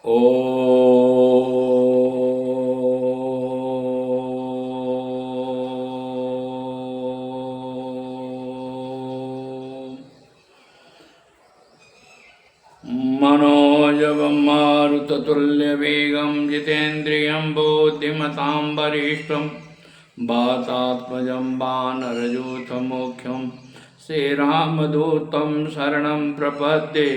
मनोजवं मारुततुल्यवेगं जितेन्द्रियं बुद्धिमतां वरिष्ठं वातात्मजं वानरयूथमुख्यं श्रीरामदूतं शरणं प्रपद्ये।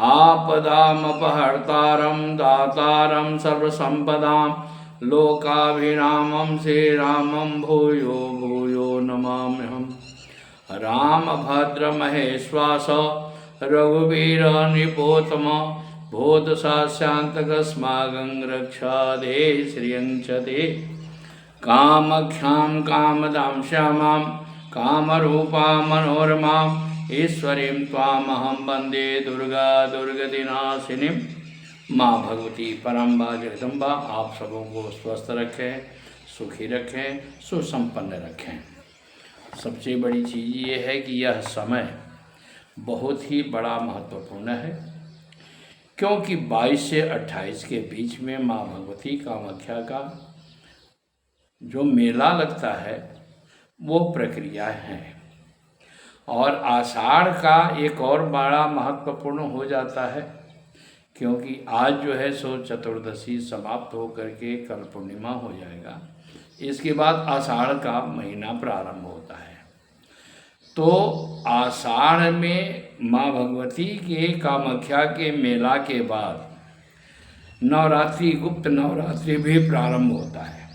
आपदामपहर्तारं दातारं सर्वसम्पदां लोकाभिरामं श्रीरामं भूयो भूयो नमाम्यहम्। रामभद्रमहेश्वास रघुवीर निपोतम भूतशास्त्रान्तकस्माकं रक्षादे श्रियं च ते। कामख्यां कामदां श्यामां कामरूपां मनोरमां ईश्वरीं त्वामहं वन्दे दुर्गा दुर्गतिनाशिनीं। माँ भगवती परम्बा जगदम्बा आप सबों को स्वस्थ रखें, सुखी रखें, सुसंपन्न रखें। सबसे बड़ी चीज़ ये है कि यह समय बहुत ही बड़ा महत्वपूर्ण है, क्योंकि 22 से 28 के बीच में माँ भगवती कामाख्या का जो मेला लगता है वो प्रक्रिया है। और आषाढ़ का एक और बड़ा महत्वपूर्ण हो जाता है, क्योंकि आज जो है सो चतुर्दशी समाप्त होकर के कल पूर्णिमा हो जाएगा। इसके बाद आषाढ़ का महीना प्रारंभ होता है। तो आषाढ़ में माँ भगवती के कामाख्या के मेला के बाद नवरात्रि, गुप्त नवरात्रि भी प्रारंभ होता है।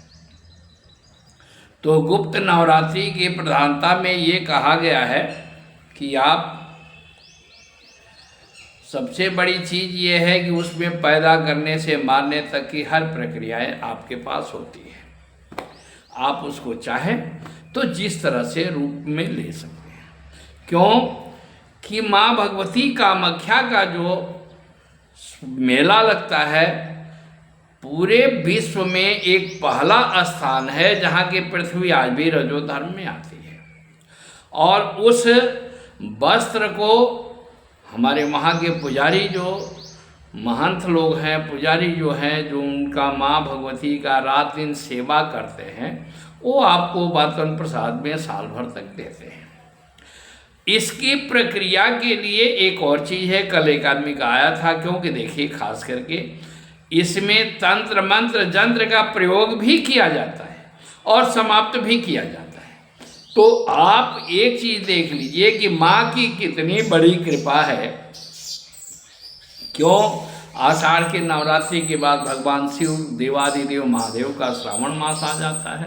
तो गुप्त नवरात्रि की प्रधानता में ये कहा गया है कि आप सबसे बड़ी चीज़ ये है कि उसमें पैदा करने से मारने तक की हर प्रक्रियाएं आपके पास होती है। आप उसको चाहें तो जिस तरह से रूप में ले सकते हैं, क्यों कि माँ भगवती कामाख्या का जो मेला लगता है पूरे विश्व में एक पहला स्थान है जहाँ की पृथ्वी आज भी रजो धर्म में आती है। और उस वस्त्र को हमारे वहाँ के पुजारी जो महंत लोग हैं, पुजारी जो हैं, जो उनका माँ भगवती का रात दिन सेवा करते हैं, वो आपको वातन प्रसाद में साल भर तक देते हैं। इसकी प्रक्रिया के लिए एक और चीज़ है, कल एक आदमी का आया था, क्योंकि देखिए खास करके इसमें तंत्र मंत्र जंत्र का प्रयोग भी किया जाता है और समाप्त भी किया जाता है। तो आप एक चीज़ देख लीजिए कि माँ की कितनी बड़ी कृपा है। क्यों आषाढ़ के नवरात्रि के बाद भगवान शिव देवादिदेव महादेव का श्रावण मास आ जाता है।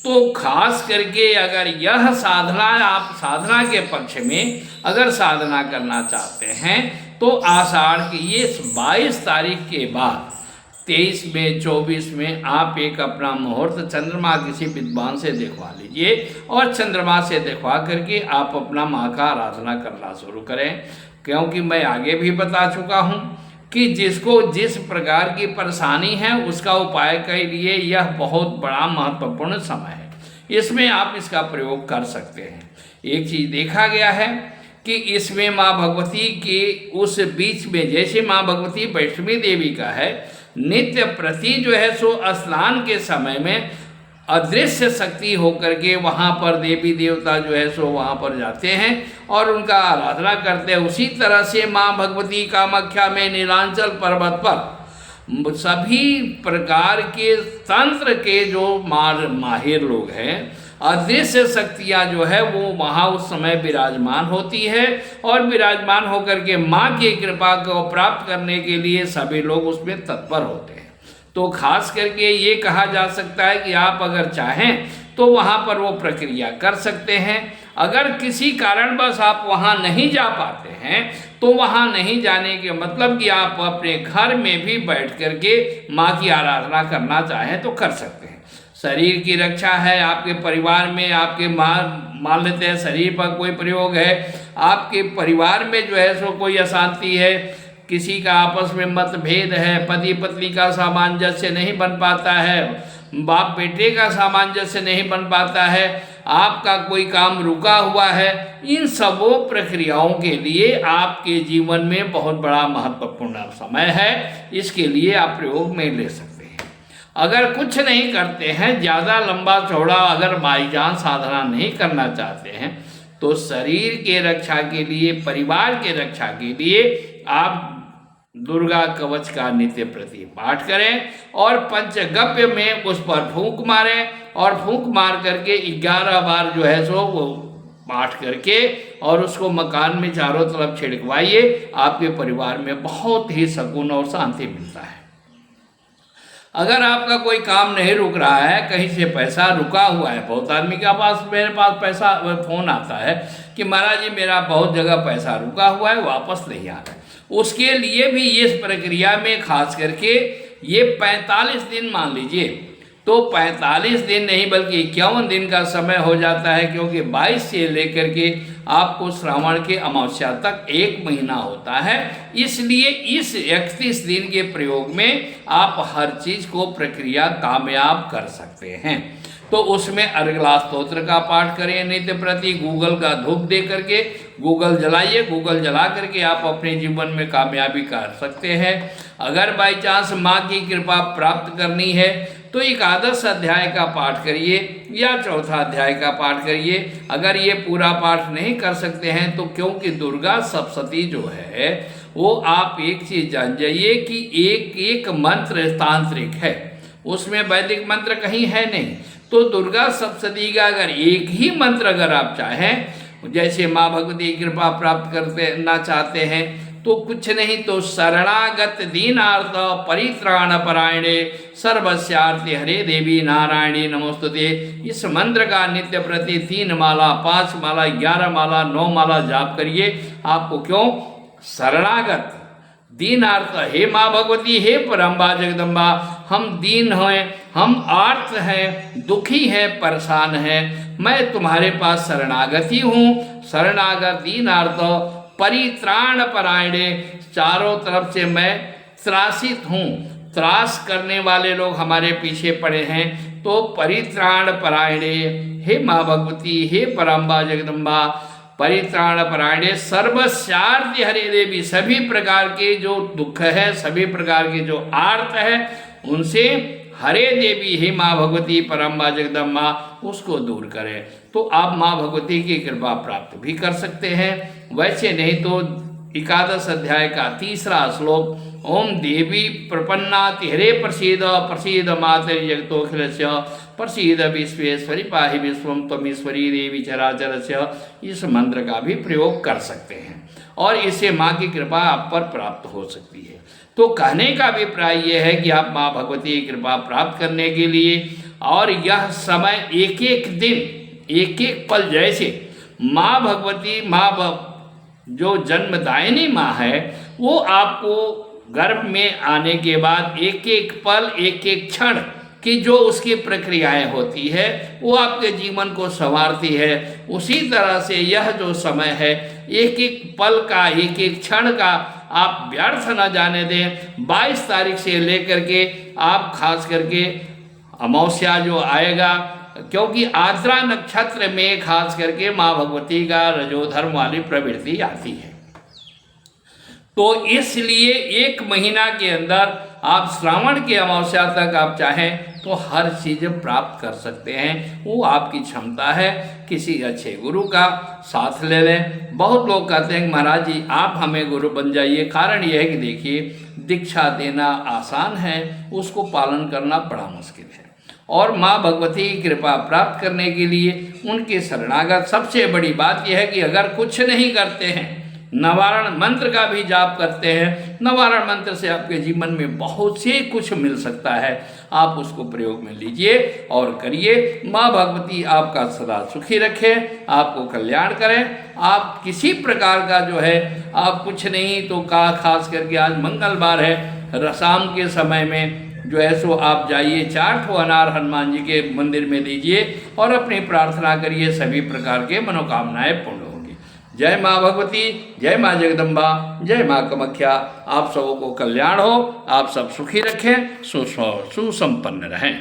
तो खास करके अगर यह साधना, आप साधना के पक्ष में अगर साधना करना चाहते हैं तो आषाढ़ की ये 22 तारीख के बाद 23 में 24 में आप एक अपना मुहूर्त चंद्रमा किसी विद्वान से दिखवा लीजिए और चंद्रमा से दिखवा करके आप अपना माँ का आराधना करना शुरू करें। क्योंकि मैं आगे भी बता चुका हूँ कि जिसको जिस प्रकार की परेशानी है उसका उपाय के लिए यह बहुत बड़ा महत्वपूर्ण समय है। इसमें आप इसका प्रयोग कर सकते हैं। एक चीज़ देखा गया है कि इसमें माँ भगवती के उस बीच में, जैसे माँ भगवती वैष्णवी देवी का है, नित्य प्रति जो है सो स्नान के समय में अदृश्य शक्ति होकर के वहाँ पर देवी देवता जो है सो वहाँ पर जाते हैं और उनका आराधना करते हैं। उसी तरह से माँ भगवती कामाख्या में नीलांचल पर्वत पर सभी प्रकार के तंत्र के जो माहिर लोग हैं, अदृश्य शक्तियाँ जो है वो वहाँ उस समय विराजमान होती है और विराजमान होकर के माँ की कृपा को प्राप्त करने के लिए सभी लोग उसमें तत्पर होते हैं। तो खास करके ये कहा जा सकता है कि आप अगर चाहें तो वहाँ पर वो प्रक्रिया कर सकते हैं। अगर किसी कारणवश आप वहाँ नहीं जा पाते हैं तो वहाँ नहीं जाने के मतलब कि आप अपने घर में भी बैठ करके माँ की आराधना करना चाहें तो कर सकते हैं। शरीर की रक्षा है, आपके परिवार में आपके मान लेते हैं शरीर पर कोई प्रयोग है, आपके परिवार में जो है सो कोई अशांति है, किसी का आपस में मतभेद है, पति पत्नी का सामंजस्य नहीं बन पाता है, बाप बेटे का सामंजस्य नहीं बन पाता है, आपका कोई काम रुका हुआ है, इन सबों प्रक्रियाओं के लिए आपके जीवन में बहुत बड़ा महत्वपूर्ण समय है। इसके लिए आप प्रयोग में ले सकते हैं। अगर कुछ नहीं करते हैं, ज़्यादा लंबा चौड़ा अगर बाईजान साधना नहीं करना चाहते हैं, तो शरीर के रक्षा के लिए, परिवार के रक्षा के लिए आप दुर्गा कवच का नित्य प्रति पाठ करें और पंचगव्य में उस पर फूंक मारें और फूंक मार करके 11 बार जो है सो वो पाठ करके और उसको मकान में चारों तरफ छिड़कवाइए। आपके परिवार में बहुत ही सुकून और शांति मिलता है। अगर आपका कोई काम नहीं रुक रहा है, कहीं से पैसा रुका हुआ है, बहुत आदमी के पास, मेरे पास पैसा फोन आता है कि महाराज जी मेरा बहुत जगह पैसा रुका हुआ है, वापस नहीं आ रहा है। उसके लिए भी इस प्रक्रिया में खास करके ये 45 दिन मान लीजिए, तो 45 दिन नहीं बल्कि 51 दिन का समय हो जाता है, क्योंकि 22 से लेकर के आपको श्रावण के अमावस्या तक 1 महीना होता है। इसलिए इस 31 दिन के प्रयोग में आप हर चीज को प्रक्रिया कामयाब कर सकते हैं। तो उसमें अर्गला स्तोत्र का पाठ करें नित्य प्रति, गूगल का धूप दे करके, गूगल जलाइए, गूगल जला करके आप अपने जीवन में कामयाबी कर सकते हैं। अगर बाई चांस माँ की कृपा प्राप्त करनी है तो एकादश अध्याय का पाठ करिए या चौथा अध्याय का पाठ करिए। अगर ये पूरा पाठ नहीं कर सकते हैं तो, क्योंकि दुर्गा सप्तशती जो है वो आप एक चीज जान जाइए कि एक एक मंत्र तांत्रिक है, उसमें वैदिक मंत्र कहीं है नहीं। तो दुर्गा सप्तशती का अगर एक ही मंत्र अगर आप चाहें, जैसे माँ भगवती कृपा प्राप्त करना चाहते हैं, तो कुछ नहीं तो शरणागत दीनार्थ परित्राण परायणे सर्वस्यार्थे हरे देवी नारायणी नमोस्तुते, इस मंत्र का नित्य प्रति 3 माला, 5 माला, 11 माला, 9 माला जाप करिए। आपको क्यों? शरणागत दीनार्थ, हे माँ भगवती, हे परम्बा जगदम्बा, हम दीन हैं, हम आर्त हैं, दुखी हैं, परेशान हैं, मैं तुम्हारे पास शरणागति हूँ। शरणागत दीनार्थ परित्राण परायणे, चारों तरफ से मैं त्रासित हूँ, त्रास करने वाले लोग हमारे पीछे पड़े हैं, तो परित्राण परायणे, हे माँ भगवती, हे परम्बा जगदम्बा, परित्राण परायणे सर्वस्यार्थ हरे देवी, सभी प्रकार के जो दुख है, सभी प्रकार के जो आर्त है, उनसे हरे देवी, हे माँ भगवती परम्बा जगदम्बा, उसको दूर करें। तो आप माँ भगवती की कृपा प्राप्त भी कर सकते हैं। वैसे नहीं तो एकादश अध्याय का 3रा श्लोक, ओम देवी प्रपन्नाति हरे प्रसीद प्रसीद मातरि जगतोऽखिलस्य प्रसीद विश्वेश्वरी पाहि विश्वम त्वमीश्वरी देवी चराचरस्य, इस मंत्र का भी प्रयोग कर सकते हैं और इससे माँ की कृपा आप पर प्राप्त हो सकती है। तो कहने का अभिप्राय यह है कि आप माँ भगवती की कृपा प्राप्त करने के लिए, और यह समय एक एक दिन, एक एक पल, जैसे माँ भगवती, माँ जो जन्मदायिनी माँ है, वो आपको गर्भ में आने के बाद एक एक पल, एक एक क्षण की जो उसकी प्रक्रियाएं होती है, वो आपके जीवन को संवारती है। उसी तरह से यह जो समय है, एक एक पल का, एक एक क्षण का आप व्यर्थ न जाने दें। 22 तारीख से लेकर के आप खास करके अमावस्या जो आएगा, क्योंकि आर्द्रा नक्षत्र में खास करके माँ भगवती का रजोधर्म वाली प्रवृत्ति आती है, तो इसलिए 1 महीना के अंदर आप श्रावण की अमावस्या तक आप चाहें तो हर चीज़ प्राप्त कर सकते हैं। वो आपकी क्षमता है। किसी अच्छे गुरु का साथ ले लें। बहुत लोग कहते हैं कि महाराज जी आप हमें गुरु बन जाइए। कारण यह है कि देखिए, दीक्षा देना आसान है, उसको पालन करना बड़ा मुश्किल है। और माँ भगवती की कृपा प्राप्त करने के लिए उनके शरणागत, सबसे बड़ी बात यह है कि अगर कुछ नहीं करते हैं, नवारण मंत्र का भी जाप करते हैं, नवारण मंत्र से आपके जीवन में बहुत से कुछ मिल सकता है। आप उसको प्रयोग में लीजिए और करिए। माँ भगवती आपका सदा सुखी रखें, आपको कल्याण करें। आप किसी प्रकार का जो है, आप कुछ नहीं तो खास करके आज मंगलवार है, शाम के समय में जो है सो आप जाइए, 4 ठो अनार हनुमान जी के मंदिर में दीजिए और अपनी प्रार्थना करिए, सभी प्रकार के मनोकामनाएं पूर्ण होंगी। जय माँ भगवती, जय माँ जगदम्बा, जय माँ कामाख्या। आप सबों को कल्याण हो, आप सब सुखी रखें, सुसंपन्न रहें।